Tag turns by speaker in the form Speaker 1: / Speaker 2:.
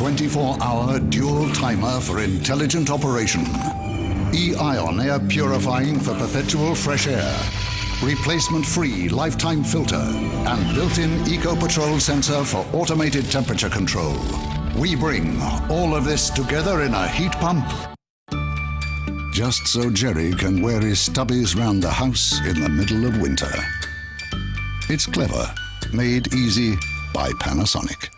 Speaker 1: 24-hour dual timer for intelligent operation. E-ion air purifying for perpetual fresh air. Replacement-free lifetime filter. And built-in Eco Patrol sensor for automated temperature control. We bring all of this together in a heat pump. Just so Jerry can wear his stubbies round the house in the middle of winter. It's clever, made easy by Panasonic.